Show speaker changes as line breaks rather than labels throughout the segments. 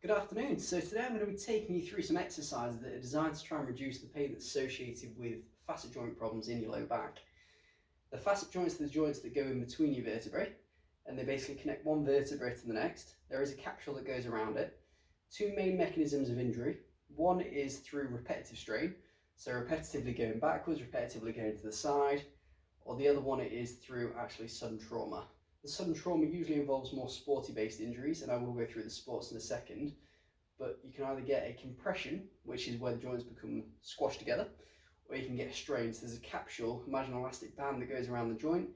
Good afternoon. So today I'm going to be taking you through some exercises that are designed to try and reduce the pain that's associated with facet joint problems in your low back. The facet joints are the joints that go in between your vertebrae, and they basically connect one vertebra to the next. There is a capsule that goes around it. Two main mechanisms of injury. One is through repetitive strain, so repetitively going backwards, repetitively going to the side, or the other one is through actually sudden trauma. The sudden trauma usually involves more sporty based injuries, and I will go through the sports in a second, but you can either get a compression, which is where the joints become squashed together, or you can get a strain. So there's a capsule, imagine an elastic band that goes around the joint.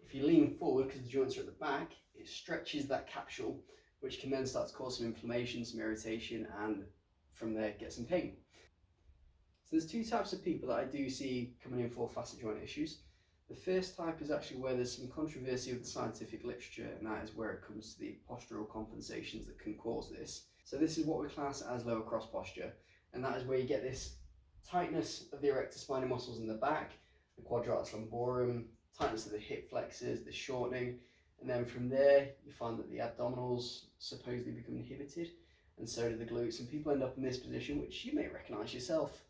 If you lean forward, because the joints are at the back, it stretches that capsule, which can then start to cause some inflammation, some irritation, and from there get some pain. So there's two types of people that I do see coming in for facet joint issues. The first type is actually where there's some controversy with the scientific literature, and that is where it comes to the postural compensations that can cause this. So this is what we class as lower cross posture, and that is where you get this tightness of the erector spinae muscles in the back, the quadratus lumborum, tightness of the hip flexors, the shortening, and then from there you find that the abdominals supposedly become inhibited, and so do the glutes, and people end up in this position, which you may recognize yourself.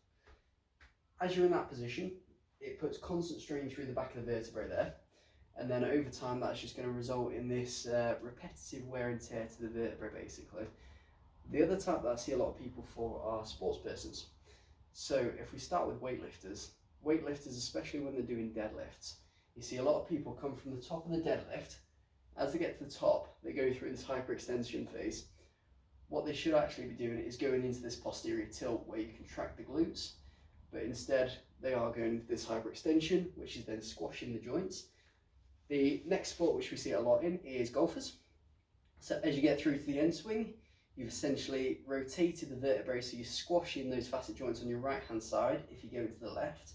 As you're in that position, it puts constant strain through the back of the vertebrae there, and then over time that's just going to result in this repetitive wear and tear to the vertebrae basically. The other type that I see a lot of people for are sports persons. So if we start with weightlifters, especially when they're doing deadlifts, you see a lot of people come from the top of the deadlift. As they get to the top, they go through this hyperextension phase. What they should actually be doing is going into this posterior tilt where you contract the glutes, but instead they are going into this hyperextension, which is then squashing the joints. The next sport which we see a lot in is golfers. So as you get through to the end swing, you've essentially rotated the vertebrae, so you're squashing those facet joints on your right hand side if you go to the left.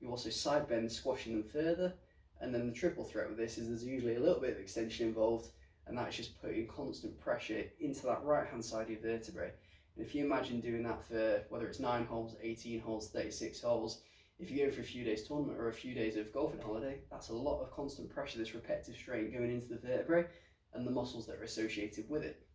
You also side bend, squashing them further, and then the triple threat with this is there's usually a little bit of extension involved, and that's just putting constant pressure into that right hand side of your vertebrae. And if you imagine doing that for whether it's 9 holes, 18 holes, 36 holes, if you go for a few days tournament or a few days of golfing holiday, that's a lot of constant pressure, this repetitive strain going into the vertebrae and the muscles that are associated with it.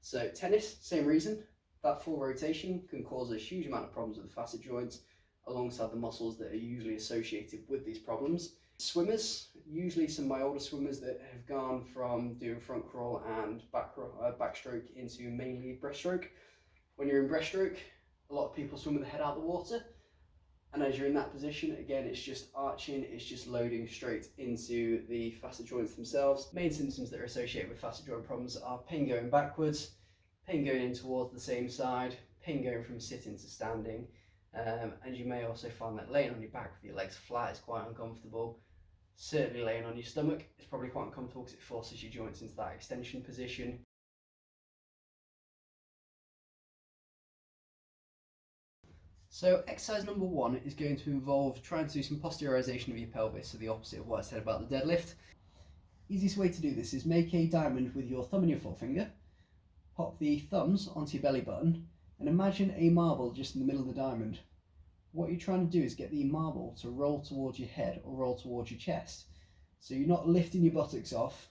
So tennis, same reason. That full rotation can cause a huge amount of problems with the facet joints alongside the muscles that are usually associated with these problems. Swimmers, usually some of my older swimmers that have gone from doing front crawl and backstroke into mainly breaststroke. When you're in breaststroke, a lot of people swim with the head out of the water, and as you're in that position, again, it's just arching, it's just loading straight into the facet joints themselves. Main symptoms that are associated with facet joint problems are pain going backwards, pain going in towards the same side, pain going from sitting to standing, and you may also find that laying on your back with your legs flat is quite uncomfortable. Certainly laying on your stomach is probably quite uncomfortable because it forces your joints into that extension position. So exercise number 1 is going to involve trying to do some posteriorisation of your pelvis, so the opposite of what I said about the deadlift. Easiest way to do this is make a diamond with your thumb and your forefinger, pop the thumbs onto your belly button, and imagine a marble just in the middle of the diamond. What you're trying to do is get the marble to roll towards your head or roll towards your chest. So you're not lifting your buttocks off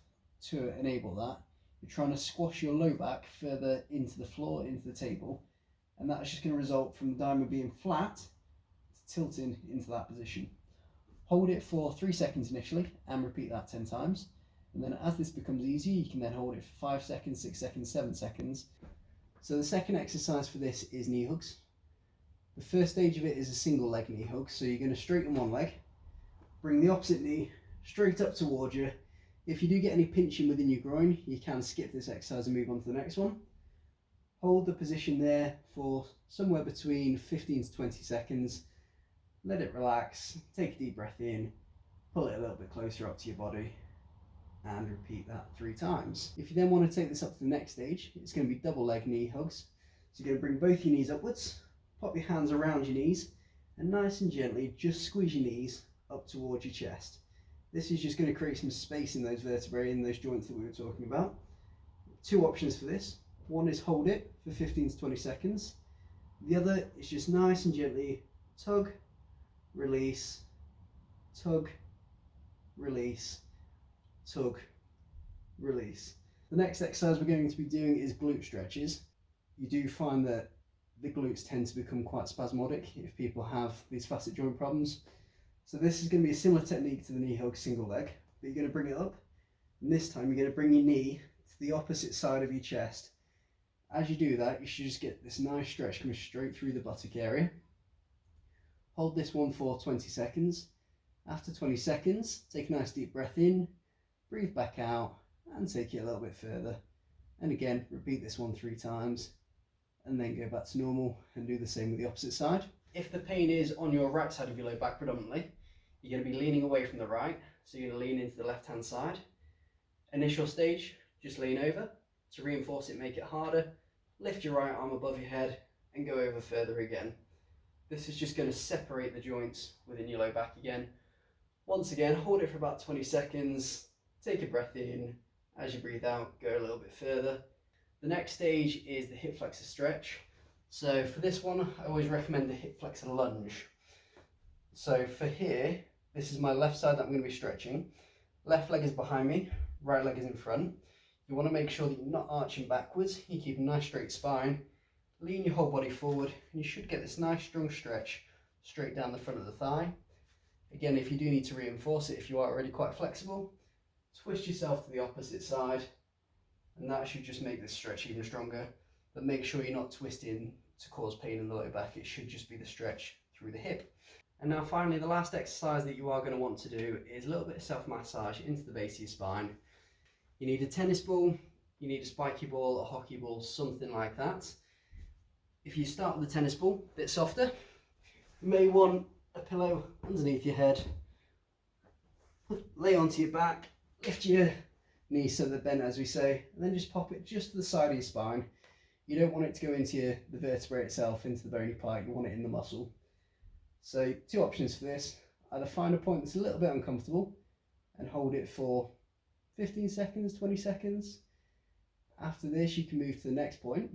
to enable that, you're trying to squash your low back further into the floor, into the table, and that's just going to result from the diamond being flat to tilting into that position. Hold it for 3 seconds initially and repeat that 10 times. And then as this becomes easier, you can then hold it for 5 seconds, 6 seconds, 7 seconds. So the second exercise for this is knee hugs. The first stage of it is a single leg knee hug. So you're going to straighten one leg, bring the opposite knee straight up towards you. If you do get any pinching within your groin, you can skip this exercise and move on to the next one. Hold the position there for somewhere between 15 to 20 seconds. Let it relax, take a deep breath in, pull it a little bit closer up to your body, and repeat that 3 times. If you then want to take this up to the next stage, it's going to be double leg knee hugs. So you're going to bring both your knees upwards, pop your hands around your knees, and nice and gently just squeeze your knees up towards your chest. This is just going to create some space in those vertebrae, in those joints that we were talking about. 2 options for this. One is hold it for 15 to 20 seconds. The other is just nice and gently tug, release, tug, release, tug, release. The next exercise we're going to be doing is glute stretches. you do find that the glutes tend to become quite spasmodic if people have these facet joint problems. So this is going to be a similar technique to the knee hug single leg, but you're going to bring it up, and this time you're going to bring your knee to the opposite side of your chest. As you do that, you should just get this nice stretch coming straight through the buttock area. Hold this one for 20 seconds. After 20 seconds, take a nice deep breath in, breathe back out, and take it a little bit further. And again, repeat this one 3 times, and then go back to normal and do the same with the opposite side. If the pain is on your right side of your low back predominantly, you're going to be leaning away from the right, so you're going to lean into the left hand side. Initial stage, just lean over. To reinforce it, make it harder. Lift your right arm above your head and go over further again. This is just going to separate the joints within your low back again. Once again, hold it for about 20 seconds, take a breath in. As you breathe out, go a little bit further. The next stage is the hip flexor stretch. So for this one, I always recommend the hip flexor lunge. So for here, this is my left side that I'm going to be stretching. Left leg is behind me, right leg is in front. You want to make sure that you're not arching backwards. You keep a nice straight spine. Lean your whole body forward, and you should get this nice strong stretch straight down the front of the thigh. Again, if you do need to reinforce it, if you are already quite flexible, twist yourself to the opposite side, and that should just make this stretch even stronger. But make sure you're not twisting to cause pain in the low back. It should just be the stretch through the hip. And now finally, the last exercise that you are going to want to do is a little bit of self-massage into the base of your spine. You need a tennis ball, you need a spiky ball, a hockey ball, something like that. If you start with the tennis ball, a bit softer, you may want a pillow underneath your head. Lay onto your back, lift your knees so they're bent, as we say, and then just pop it just to the side of your spine. You don't want it to go into the vertebrae itself, into the bony part, you want it in the muscle. So 2 options for this: either find a point that's a little bit uncomfortable and hold it for 15 seconds, 20 seconds. After this, you can move to the next point.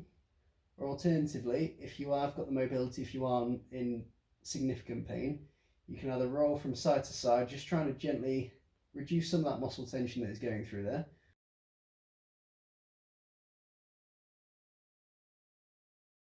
Or alternatively, if you have got the mobility, if you are in significant pain, you can either roll from side to side, just trying to gently reduce some of that muscle tension that is going through there,